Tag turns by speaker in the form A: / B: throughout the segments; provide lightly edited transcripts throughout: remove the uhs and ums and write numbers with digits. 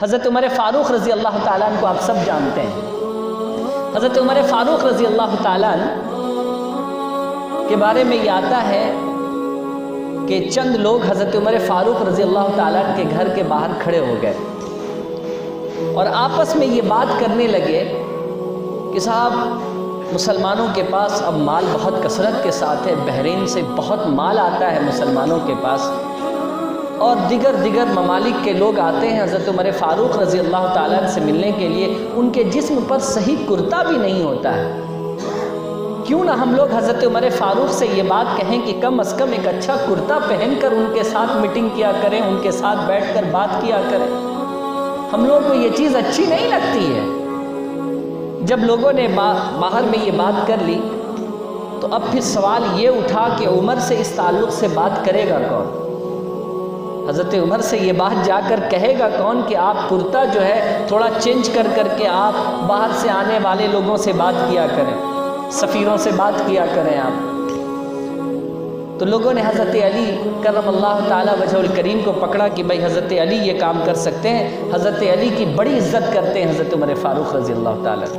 A: حضرت عمر فاروق رضی اللہ تعالیٰ عنہ کو آپ سب جانتے ہیں۔ حضرت عمر فاروق رضی اللہ تعالیٰ عنہ کے بارے میں یہ آتا ہے کہ چند لوگ حضرت عمر فاروق رضی اللہ تعالیٰ عنہ کے گھر کے باہر کھڑے ہو گئے اور آپس میں یہ بات کرنے لگے کہ صاحب مسلمانوں کے پاس اب مال بہت کثرت کے ساتھ ہے، بحرین سے بہت مال آتا ہے مسلمانوں کے پاس، اور دیگر ممالک کے لوگ آتے ہیں حضرت عمر فاروق رضی اللہ تعالیٰ عنہ سے ملنے کے لیے، ان کے جسم پر صحیح کرتا بھی نہیں ہوتا ہے، کیوں نہ ہم لوگ حضرت عمر فاروق سے یہ بات کہیں کہ کم از کم ایک اچھا کرتا پہن کر ان کے ساتھ میٹنگ کیا کریں، ان کے ساتھ بیٹھ کر بات کیا کریں۔ ہم لوگ کو یہ چیز اچھی نہیں لگتی ہے۔ جب لوگوں نے باہر میں یہ بات کر لی تو اب پھر سوال یہ اٹھا کہ عمر سے اس تعلق سے بات کرے گا کون؟ حضرت عمر سے یہ بات جا کر کہے گا کون کہ آپ کرتا جو ہے تھوڑا چینج کر کے آپ باہر سے آنے والے لوگوں سے بات کیا کریں، سفیروں سے بات کیا کریں آپ۔ تو لوگوں نے حضرت علی کرم اللہ تعالیٰ وجہ الکریم کو پکڑا کہ بھائی حضرت علی یہ کام کر سکتے ہیں، حضرت علی کی بڑی عزت کرتے ہیں حضرت عمر فاروق رضی اللہ تعالیٰ۔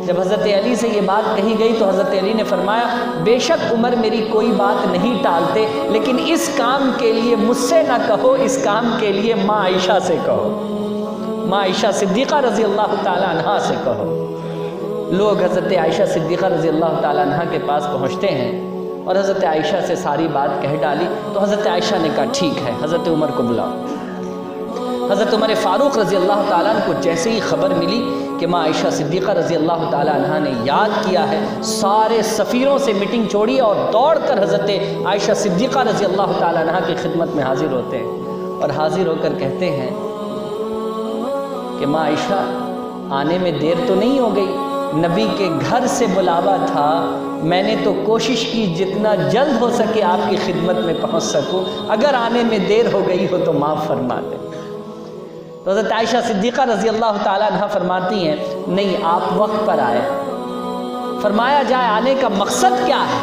A: جب حضرت علی سے یہ بات کہی گئی تو حضرت علی نے فرمایا بے شک عمر میری کوئی بات نہیں ٹالتے، لیکن اس کام کے لیے مجھ سے نہ کہو، اس کام کے لیے ماں عائشہ سے کہو، ماں عائشہ صدیقہ رضی اللہ تعالیٰ عنہا سے کہو۔ لوگ حضرت عائشہ صدیقہ رضی اللہ تعالیٰ عنہا کے پاس پہنچتے ہیں اور حضرت عائشہ سے ساری بات کہہ ڈالی تو حضرت عائشہ نے کہا ٹھیک ہے، حضرت عمر کو بلاؤ۔ حضرت عمر فاروق رضی اللہ تعالیٰ عنہ کو جیسے ہی خبر ملی کہ ماں عائشہ صدیقہ رضی اللہ تعالیٰ عنہ نے یاد کیا ہے، سارے سفیروں سے میٹنگ چھوڑی اور دوڑ کر حضرت عائشہ صدیقہ رضی اللہ تعالیٰ عنہ کی خدمت میں حاضر ہوتے ہیں اور حاضر ہو کر کہتے ہیں کہ ماں عائشہ آنے میں دیر تو نہیں ہو گئی، نبی کے گھر سے بلاوا تھا، میں نے تو کوشش کی جتنا جلد ہو سکے آپ کی خدمت میں پہنچ سکوں، اگر آنے میں دیر ہو گئی ہو تو معاف فرما دیں۔ تو حضرت عائشہ صدیقہ رضی اللہ تعالیٰ عنہ فرماتی ہیں نہیں آپ وقت پر آئے، فرمایا جائے آنے کا مقصد کیا ہے؟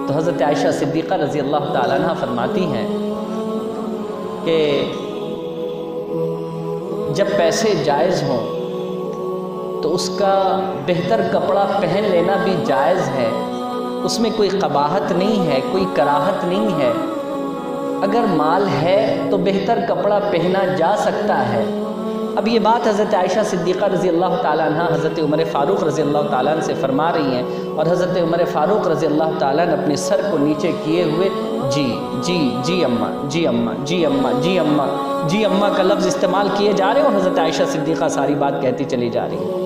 A: تو حضرت عائشہ صدیقہ رضی اللہ تعالیٰ عنہ فرماتی ہیں کہ جب پیسے جائز ہوں تو اس کا بہتر کپڑا پہن لینا بھی جائز ہے، اس میں کوئی قباحت نہیں ہے، کوئی کراہت نہیں ہے۔ اگر مال ہے تو بہتر کپڑا پہنا جا سکتا ہے۔ اب یہ بات حضرت عائشہ صدیقہ رضی اللہ تعالیٰ عنہ حضرت عمر فاروق رضی اللہ تعالیٰ عنہ سے فرما رہی ہیں اور حضرت عمر فاروق رضی اللہ تعالیٰ عنہ اپنے سر کو نیچے کیے ہوئے جی اماں، جی اماں، جی اماں، جی اماں، جی اماں کا لفظ استعمال کیے جا رہے ہیں اور حضرت عائشہ صدیقہ ساری بات کہتی چلی جا رہی ہے۔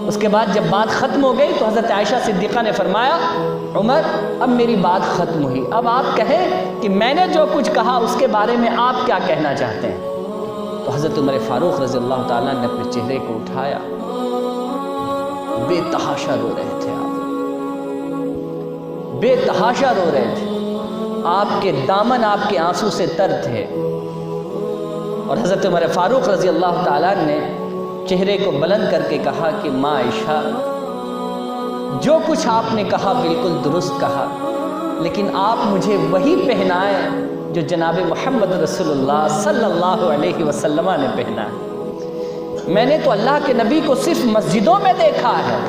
A: اس کے بعد جب بات ختم ہو گئی تو حضرت عائشہ صدیقہ نے فرمایا عمر اب میری بات ختم ہوئی، اب آپ کہیں کہ میں نے جو کچھ کہا اس کے بارے میں آپ کیا کہنا چاہتے ہیں؟ تو حضرت عمر فاروق رضی اللہ تعالیٰ نے اپنے چہرے کو اٹھایا، بے تحاشا رو رہے تھے آپ، بے تحاشا رو رہے تھے، آپ کے دامن آپ کے آنسو سے تر تھے۔ اور حضرت عمر فاروق رضی اللہ تعالیٰ نے چہرے کو بلند کر کے کہا کہ ماں عائشہ جو کچھ آپ نے کہا بالکل درست کہا، لیکن آپ مجھے وہی پہنائیں جو جناب محمد رسول اللہ صلی اللہ علیہ وسلم نے پہنا ہے۔ میں نے تو اللہ کے نبی کو صرف مسجدوں میں دیکھا ہے،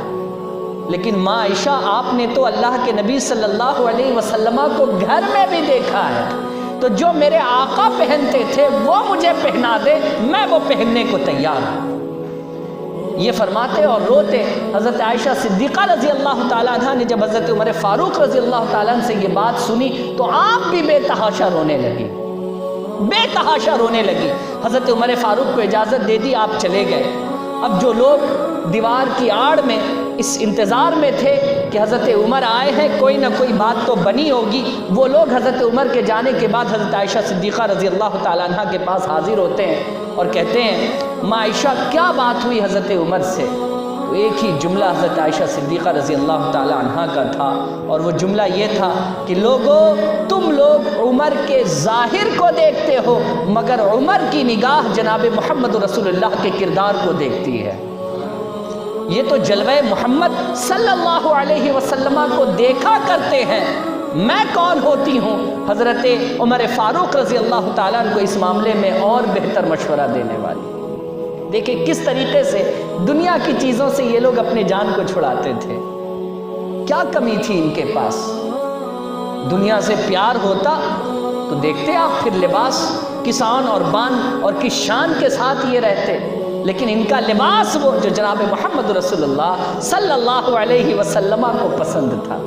A: لیکن ماں عائشہ آپ نے تو اللہ کے نبی صلی اللہ علیہ وسلم کو گھر میں بھی دیکھا ہے، تو جو میرے آقا پہنتے تھے وہ مجھے پہنا دے، میں وہ پہننے کو تیار ہوں۔ یہ فرماتے اور روتے حضرت عائشہ صدیقہ رضی اللہ تعالیٰ عنہ نے جب حضرت عمر فاروق رضی اللہ تعالیٰ عنہ سے یہ بات سنی تو آپ بھی بے تحاشا رونے لگی، بے تحاشا رونے لگی۔ حضرت عمر فاروق کو اجازت دے دی، آپ چلے گئے۔ اب جو لوگ دیوار کی آڑ میں اس انتظار میں تھے کہ حضرت عمر آئے ہیں، کوئی نہ کوئی بات تو بنی ہوگی، وہ لوگ حضرت عمر کے جانے کے بعد حضرت عائشہ صدیقہ رضی اللہ تعالیٰ عنہ کے پاس حاضر ہوتے ہیں اور کہتے ہیں ماں عائشہ کیا بات ہوئی حضرت عمر سے؟ تو ایک ہی جملہ حضرت عائشہ صدیقہ رضی اللہ تعالیٰ عنہ کا تھا، اور وہ جملہ یہ تھا کہ لوگو تم لوگ عمر کے ظاہر کو دیکھتے ہو، مگر عمر کی نگاہ جناب محمد رسول اللہ کے کردار کو دیکھتی ہے۔ یہ تو جلوہ محمد صلی اللہ علیہ وسلم کو دیکھا کرتے ہیں، میں کون ہوتی ہوں حضرت عمر فاروق رضی اللہ تعالیٰ عنہ کو اس معاملے میں اور بہتر مشورہ دینے والی۔ دیکھیں کس طریقے سے دنیا کی چیزوں سے یہ لوگ اپنے جان کو چھڑاتے تھے، کیا کمی تھی ان کے پاس؟ دنیا سے پیار ہوتا تو دیکھتے آپ پھر لباس کس آن اور بان اور کس شان کے ساتھ یہ رہتے، لیکن ان کا لباس وہ جو جناب محمد رسول اللہ صلی اللہ علیہ وسلم کو پسند تھا۔